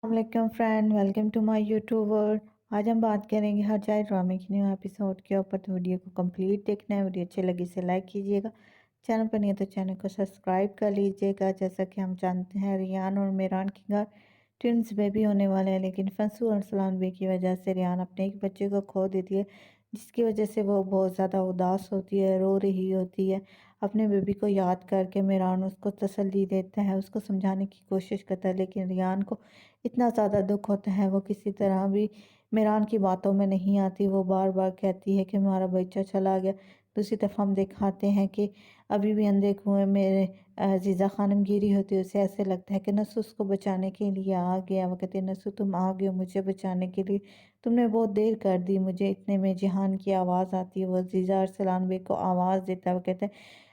वालेकुम friend, welcome to my YouTube world. आज हम बात करेंगे हर जाए ड्रामे की न्यू एपिसोड के ऊपर। तो वीडियो को कंप्लीट देखना है। वीडियो अच्छी लगी इसे लाइक कीजिएगा। चैनल पर नहीं है तो चैनल को सब्सक्राइब कर लीजिएगा। जैसा कि हम जानते हैं रियान और मेरान की घर ट्विंस बेबी होने वाले हैं, लेकिन फंसू और सलान बे की वजह से रियान अपने एक बच्चे को खो देती है, जिसकी वजह से वो बहुत ज़्यादा उदास होती है, रो रही होती है। अपने बेबी को याद करके मेरान उसको तसल्ली देता है, उसको समझाने की कोशिश करता है, लेकिन रियान को इतना ज़्यादा दुख होता है, वो किसी तरह भी मेरान की बातों में नहीं आती। वो बार बार कहती है कि हमारा बच्चा चला गया। दूसरी तरफ हम दिखाते हैं कि अभी भी अंधे कुएं में अजीज़ा खानम गिरी होती है। उसे ऐसे लगता है कि नसु उसको बचाने के लिए आ गया। वो कहते हैं नसु तुम आ गए हो मुझे बचाने के लिए, तुमने बहुत देर कर दी। मुझे इतने में जिहान की आवाज़ आती है। वो अजीज़ा अरसलान बे को आवाज़ देता है। वो कहते हैं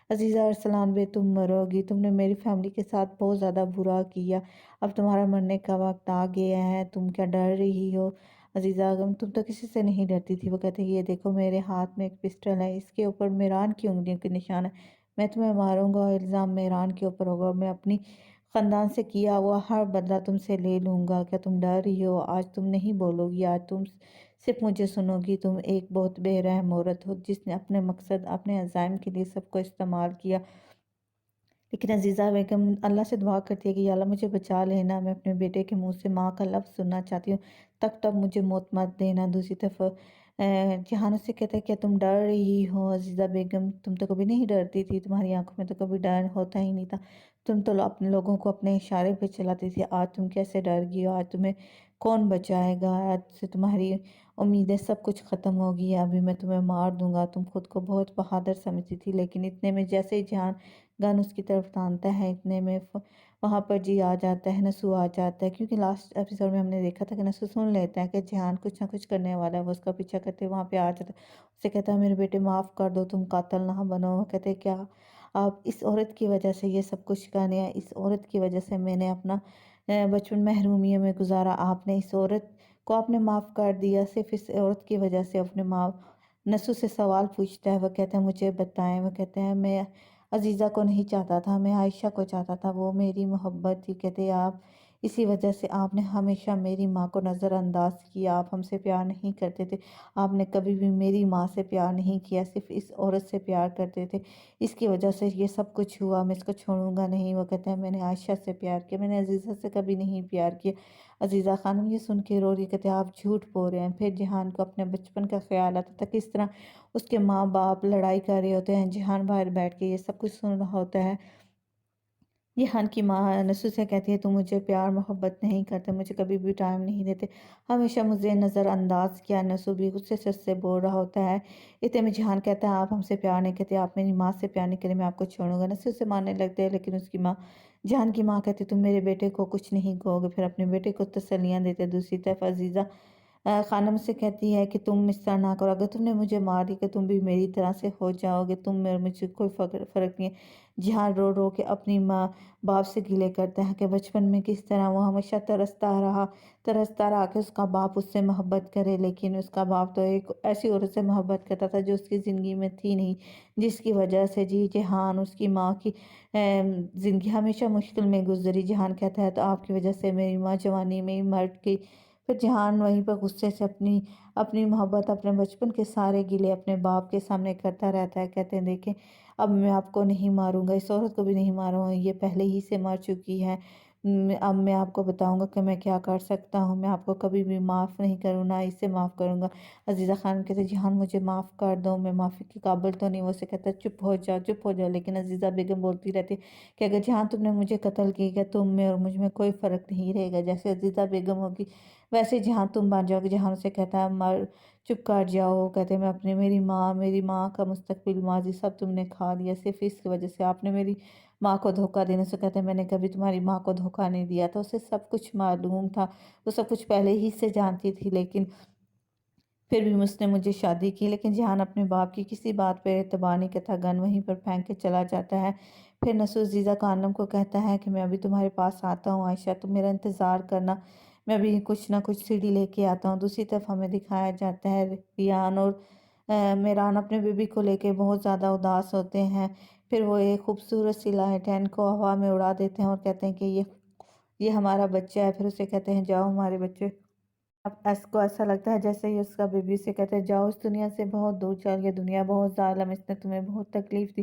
अजीज़ा अरसलान बे तुम मरोगी, तुमने मेरी फैमिली के साथ बहुत ज़्यादा बुरा किया, अब तुम्हारा मरने का वक्त आ गया है, तुम क्या डर रही हो अजीज़ा आगम, तुम तो किसी से नहीं डरती थी। वो कहते हैं ये देखो मेरे हाथ में एक पिस्टल है, इसके ऊपर मेरान की उंगलियों के निशान है, मैं तुम्हें मारूंगा और इल्ज़ाम मेरान के ऊपर होगा। मैं अपनी ख़ानदान से किया हुआ हर बदला तुमसे ले लूँगा। क्या तुम डर रही हो? आज तुम नहीं बोलोगी, आज तुम सिर्फ मुझे सुनोगी। तुम एक बहुत बेरहम औरत हो जिसने अपने मकसद अपने अज़ाइम के लिए सबको इस्तेमाल किया। लेकिन अजीज़ा बेगम अल्लाह से दुआ करती है कि या अल्लाह मुझे बचा लेना, मैं अपने बेटे के मुंह से माँ का लफ्ज़ सुनना चाहती हूँ, तब मुझे मौत मत देना। दूसरी तरफ जहान उससे कहता है क्या तुम डर रही हो अजीज़ा बेगम, तुम तो कभी नहीं डरती थी, तुम्हारी आंखों में तो कभी डर होता ही नहीं था, तुम तो अपने लोगों को अपने इशारे पे चलाती थी, आज तुम कैसे डर गई हो? आज तुम्हें कौन बचाएगा? आज से तुम्हारी उम्मीदें सब कुछ ख़त्म हो गई है, अभी मैं तुम्हें मार दूंगा। तुम खुद को बहुत बहादुर समझती थी, लेकिन इतने में जैसे ही जहान गन उसकी तरफ तानता है, इतने में वहाँ पर जी आ जाता है, नसू आ जाता है। क्योंकि लास्ट एपिसोड में हमने देखा था कि नसू सुन लेता है कि जहान कुछ ना कुछ करने वाला है, वो उसका पीछा करते वहाँ पे आ जाता है। उसे कहता है मेरे बेटे माफ़ कर दो, तुम कातिल ना बनो। वो कहते हैं क्या आप इस औरत की वजह से ये सब कुछ करने हैं? इस औरत की वजह से मैंने अपना बचपन महरूमियों में गुजारा, आपने इस औरत को आपने माफ़ कर दिया, सिर्फ इस औरत की वजह से। अपने माँ नसू से सवाल पूछता है, वो कहते हैं मुझे बताएं। वो कहते हैं मैं अजीज़ा को नहीं चाहता था, मैं आयशा को चाहता था, वो मेरी मोहब्बत थी। कहते आप इसी वजह से आपने हमेशा मेरी माँ को नज़रअंदाज किया, आप हमसे प्यार नहीं करते थे, आपने कभी भी मेरी माँ से प्यार नहीं किया, सिर्फ इस औरत से प्यार करते थे, इसकी वजह से ये सब कुछ हुआ, मैं इसको छोड़ूंगा नहीं। वो कहते हैं मैंने आयशा से प्यार किया, मैंने अजीज़ा से कभी नहीं प्यार किया। अजीज़ा खानम ये सुन के रो रही, कहते हैं आप झूठ बोल रहे हैं। फिर जहान को अपने बचपन का ख्याल आता था, किस तरह उसके माँ बाप लड़ाई कर रहे होते हैं, जहान बाहर बैठ के ये सब कुछ सुन रहा होता है। रिहान की माँ नसु से कहती है तुम मुझे प्यार मोहब्बत नहीं करते, मुझे कभी भी टाइम नहीं देते, हमेशा मुझे नज़रअंदाज किया। नसु भी गुस्से से बोल रहा होता है। इतने में जहान कहता है आप हमसे प्यार नहीं करते, आप मेरी माँ से प्यार नहीं करें, मैं आपको छोड़ूंगा। नसु से मारने लगते हैं, लेकिन उसकी माँ जहान की माँ कहती तुम मेरे बेटे को कुछ नहीं कहोगे, फिर अपने बेटे को तसल्लियाँ देते। दूसरी तरफ अजीज़ा खानम से कहती है कि तुम इस तरह ना करो, अगर तुमने मुझे मार दी कि तुम भी मेरी तरह से हो जाओगे, तुम मेरे मुझे कोई फ़र्क नहीं है। जहाँ रो रो के अपनी माँ बाप से गिले करता है कि बचपन में किस तरह वो हमेशा तरसता रहा कि उसका बाप उससे मोहब्बत करे, लेकिन उसका बाप तो एक ऐसी औरत से मोहब्बत करता था जो उसकी ज़िंदगी में थी नहीं, जिसकी वजह से जी जहान उसकी माँ की ज़िंदगी हमेशा मुश्किल में गुजरी। जहान कहता है तो आपकी वजह से मेरी माँ जवानी में ही मर गई। फिर जहान वहीं पर गुस्से से अपनी अपनी मोहब्बत अपने बचपन के सारे गिले अपने बाप के सामने करता रहता है। कहते हैं देखें अब मैं आपको नहीं मारूंगा, इस औरत को भी नहीं मारूंगा, ये पहले ही से मर चुकी है। अब मैं आपको बताऊंगा कि मैं क्या कर सकता हूँ, मैं आपको कभी भी माफ़ नहीं करूँ, ना इसे माफ़ करूँगा। अजीज़ा खान कहते जहान मुझे माफ़ कर दो, मैं माफ़ी के काबिल तो नहीं। वो से कहता चुप हो जाओ चुप हो जाओ, लेकिन अजीज़ा बेगम बोलती रहती है कि अगर जहाँ तुमने मुझे कत्ल किया, तुम में और मुझ में कोई फ़र्क नहीं रहेगा, जैसे अजीज़ा बेगम होगी वैसे जहाँ तुम बन जाओगे। जहाँ उसे कहता है मर चुप कर जाओ, कहते मैं अपने मेरी माँ का मुस्तकबिल माजी सब तुमने खा लिया, सिर्फ इसकी वजह से आपने मेरी माँ को धोखा देने से। कहते मैंने कभी तुम्हारी माँ को धोखा नहीं दिया था, उसे सब कुछ मालूम था, वो सब कुछ पहले ही से जानती थी, लेकिन फिर भी उसने मुझे शादी की। लेकिन जहान अपने बाप की किसी बात पर एतबार नहीं करता, गन वहीं पर फेंक के चला जाता है। फिर नसुस जीजा खानम को कहता है कि मैं अभी तुम्हारे पास आता हूँ आयशा, तुम मेरा इंतज़ार करना, मैं अभी कुछ ना कुछ सीढ़ी लेके आता हूँ। दूसरी तरफ हमें दिखाया जाता है रियान और मेरान अपने बेबी को लेके बहुत ज़्यादा उदास होते हैं। फिर वो एक खूबसूरत सी लालटेन को हवा में उड़ा देते हैं और कहते हैं कि یہ ہمارا بچہ ہے، پھر اسے کہتے ہیں جاؤ ہمارے بچے، اب اس کو ایسا لگتا ہے جیسے ہی اس کا بیبی سے کہتے ہیں جاؤ اس دنیا سے، بہت دور چل گیا، دنیا بہت ظالم، اس نے تمہیں بہت تکلیف دی،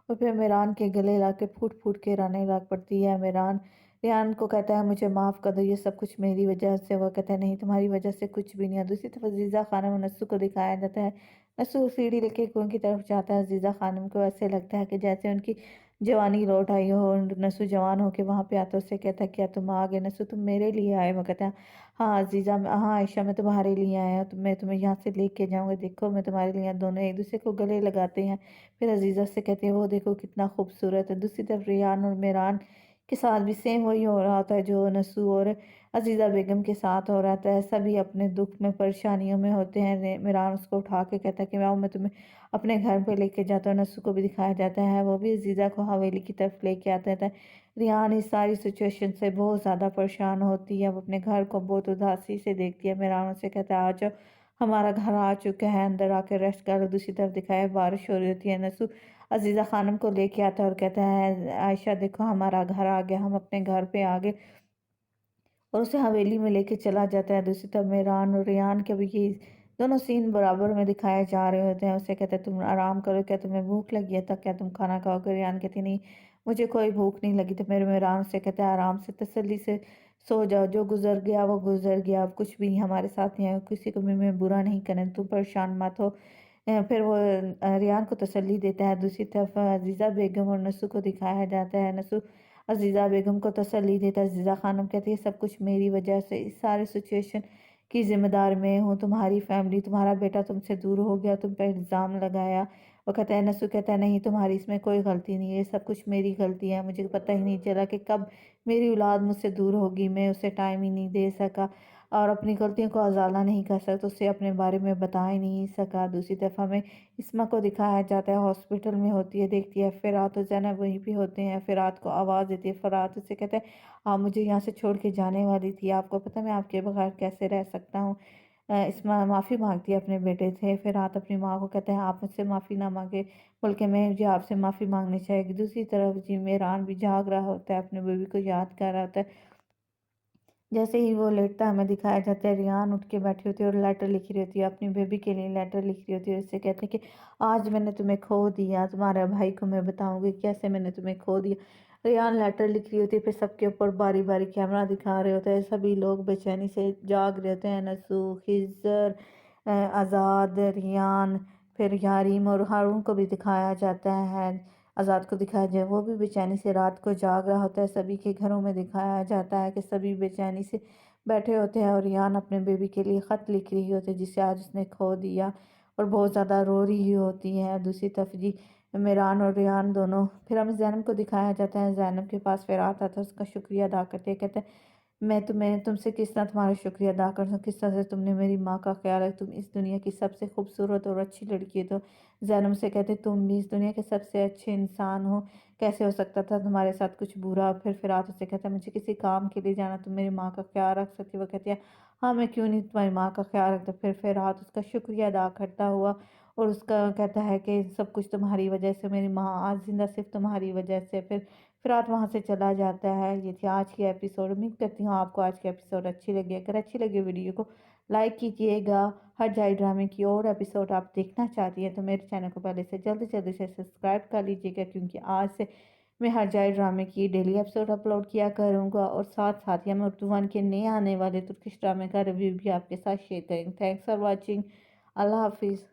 اور پھر میران کے گلے لا کے پھوٹ پھوٹ کے رونے لگ پڑتی ہے۔ میران ریان کو کہتا ہے مجھے معاف کر دو، یہ سب کچھ میری وجہ سے۔ وہ کہتا ہے نہیں، تمہاری وجہ سے کچھ بھی نہیں ہے۔ دوسری طرف عزیزہ خانم اور نسو کو دکھایا جاتا ہے، نسو سیڑھی لے کے کنویں کی طرف جاتا ہے، عزیزہ خانم کو ایسے لگتا ہے کہ جیسے ان کی جوانی لوٹ آئی ہو، اور نسو جوان ہو کے وہاں پہ آتا ہے، اسے کہتا ہے کیا تم آ گئے نسو، تم میرے لیے آئے؟ وہ کہتا ہے ہاں عزیزہ، ہاں عائشہ، میں تمہارے لیے آیا ہوں، میں تمہیں یہاں سے لے کے جاؤں گا، دیکھو میں تمہارے لیے۔ دونوں ایک دوسرے کو گلے لگاتے ہیں، پھر عزیزہ سے کہتے ہیں وہ دیکھو کتنا خوبصورت ہے۔ دوسری طرف ریان اور میران کے ساتھ بھی سیم وہی ہو رہا ہوتا ہے جو نسو اور عزیزہ بیگم کے ساتھ ہو رہا تھا۔ سبھی اپنے دکھ میں پریشانیوں میں ہوتے ہیں۔ میران اس کو اٹھا کے کہتا ہے کہ میں تمہیں اپنے گھر پہ لے کے جاتا ہوں۔ نسو کو بھی دکھایا جاتا ہے، وہ بھی عزیزہ کو حویلی کی طرف لے کے آتا ہے۔ ریان اس ساری سچویشن سے بہت زیادہ پریشان ہوتی ہے، وہ اپنے گھر کو بہت اداسی سے دیکھتی ہے۔ میران سے کہتا ہے آ جاؤ، ہمارا گھر آ چکا ہے، اندر آ کے ریسٹ کرو۔ دوسری طرف دکھایا بارش ہو رہی ہوتی ہے، نسو عزیزہ خانم کو لے کے آتا ہے اور کہتا ہے عائشہ دیکھو ہمارا گھر آ گیا، ہم اپنے گھر پہ آ گئے، اور اسے حویلی میں لے کے چلا جاتا ہے۔ دوسری طرف میران اور ریان کے بھی یہ دونوں سین برابر میں دکھائے جا رہے ہوتے ہیں۔ اسے کہتا ہے تم آرام کرو، کیا تمہیں بھوک لگی ہے تک کیا تم کھانا کھاؤ گے؟ ریان کہتی نہیں مجھے کوئی بھوک نہیں لگی۔ تو میرے میران سے کہتا ہے آرام سے تسلی سے سو جاؤ، جو گزر گیا وہ گزر گیا، اب کچھ بھی ہمارے ساتھ نہیں ہے، کسی کو بھی میں برا نہیں کرنے، تم پریشان مت ہو۔ پھر وہ ریان کو تسلی دیتا ہے۔ دوسری طرف عزیزہ بیگم اور نسو کو دکھایا جاتا ہے، نسو عزیزہ بیگم کو تسلی دیتا ہے۔ عزیزہ خانم کہتی ہے سب کچھ میری وجہ سے، اس سارے سچویشن کی ذمہ دار میں ہوں، تمہاری فیملی، تمہارا بیٹا تم سے دور ہو گیا، تم پہ الزام لگایا۔ وہ کہتا ہے نسو کہتا ہے نہیں تمہاری اس میں کوئی غلطی نہیں ہے، یہ سب کچھ میری غلطی ہے، مجھے پتہ ہی نہیں چلا کہ کب میری اولاد مجھ سے دور ہوگی، میں اسے ٹائم ہی نہیں دے سکا اور اپنی غلطیوں کو ازالہ نہیں کر سکتا، اسے اپنے بارے میں بتا ہی نہیں سکا۔ دوسری طرف ہمیں اسما کو دکھایا جاتا ہے، ہاسپٹل میں ہوتی ہے، دیکھتی ہے فرات و زینب وہیں پہ ہوتے ہیں، فرات کو آواز دیتی ہے، فرات اسے کہتے ہیں آپ مجھے یہاں سے چھوڑ کے جانے والی تھی، آپ کو پتہ میں آپ کے بغیر کیسے رہ سکتا ہوں۔ اسما معافی مانگتی ہے اپنے بیٹے سے، فرات اپنی ماں کو کہتے ہیں آپ مجھ سے معافی نہ مانگے بلکہ مجھے آپ سے معافی مانگنی چاہیے گی۔ دوسری طرف جی میران بھی جاگ رہا ہوتا ہے، اپنے بیوی کو یاد کر رہا ہوتا ہے۔ جیسے ہی وہ لیٹتا ہے ہمیں دکھایا جاتا ہے ریان اٹھ کے بیٹھی ہوتی ہے اور لیٹر لکھ رہی ہوتی ہے، اپنی بیبی کے لیے لیٹر لکھ رہی ہوتی ہے، اس سے کہتے ہیں کہ آج میں نے تمہیں کھو دیا، تمہارے بھائی کو میں بتاؤں گی کیسے میں نے تمہیں کھو دیا۔ ریان لیٹر لکھ رہی ہوتی ہے، پھر سب کے اوپر باری باری کیمرہ دکھا رہے ہوتے ہیں، سبھی لوگ بے چینی سے جاگ رہے ہوتے ہیں، نسو، خضر، آزاد، ریان، پھر یاریم اور ہارون کو بھی دکھایا جاتا ہے، آزاد کو دکھایا جائے وہ بھی بے چینی سے رات کو جاگ رہا ہوتا ہے، سبھی کے گھروں میں دکھایا جاتا ہے کہ سبھی بے چینی سے بیٹھے ہوتے ہیں، اور ریان اپنے بیبی کے لیے خط لکھ رہی ہوتی ہے جسے آج اس نے کھو دیا، اور بہت زیادہ رو رہی ہوتی ہے۔ دوسری طرف جی میران اور ریان دونوں، پھر ہمیں زینب کو دکھایا جاتا ہے، زینب کے پاس پھر آتا تھا، اس کا شکریہ ادا کرتے کہتے ہیں میں تم سے کس طرح تمہارا شکریہ ادا کر سکوں، کس طرح سے تم نے میری ماں کا خیال رکھا، تم اس دنیا کی سب سے خوبصورت اور اچھی لڑکی ہے۔ تو زینب سے کہتے تم بھی اس دنیا کے سب سے اچھے انسان ہو، کیسے ہو سکتا تھا تمہارے ساتھ کچھ برا؟ پھر فرات اسے کہتا ہے مجھے کسی کام کے لیے جانا، تم میری ماں کا خیال رکھ سکتی؟ وہ کہتی ہے ہاں میں کیوں نہیں تمہاری ماں کا خیال رکھتا۔ پھر فرات اس کا شکریہ ادا کرتا ہوا اور اس کا کہتا ہے کہ سب کچھ تمہاری وجہ سے، میری ماں آج زندہ صرف تمہاری وجہ سے۔ پھر فرات وہاں سے چلا جاتا ہے۔ یہ تھی آج کی ایپیسوڈ، امید کرتی ہوں آپ کو آج کی ایپیسوڈ اچھی لگی، اگر اچھی لگی ویڈیو کو لائک کیجیے گا۔ ہر جائے ڈرامے کی اور ایپیسوڈ آپ دیکھنا چاہتی ہیں تو میرے چینل کو پہلے سے جلدی سے سبسکرائب کر لیجیے گا، کیونکہ آج سے میں ہر جائے ڈرامے کی ڈیلی ایپیسوڈ اپلوڈ کیا کروں گا، اور ساتھ ہی ہم اردو ون کے نئے آنے والے ترکش ڈرامے کا ریویو بھی آپ کے ساتھ شیئر کریں گے۔ تھینکس فار واچنگ، اللہ حافظ۔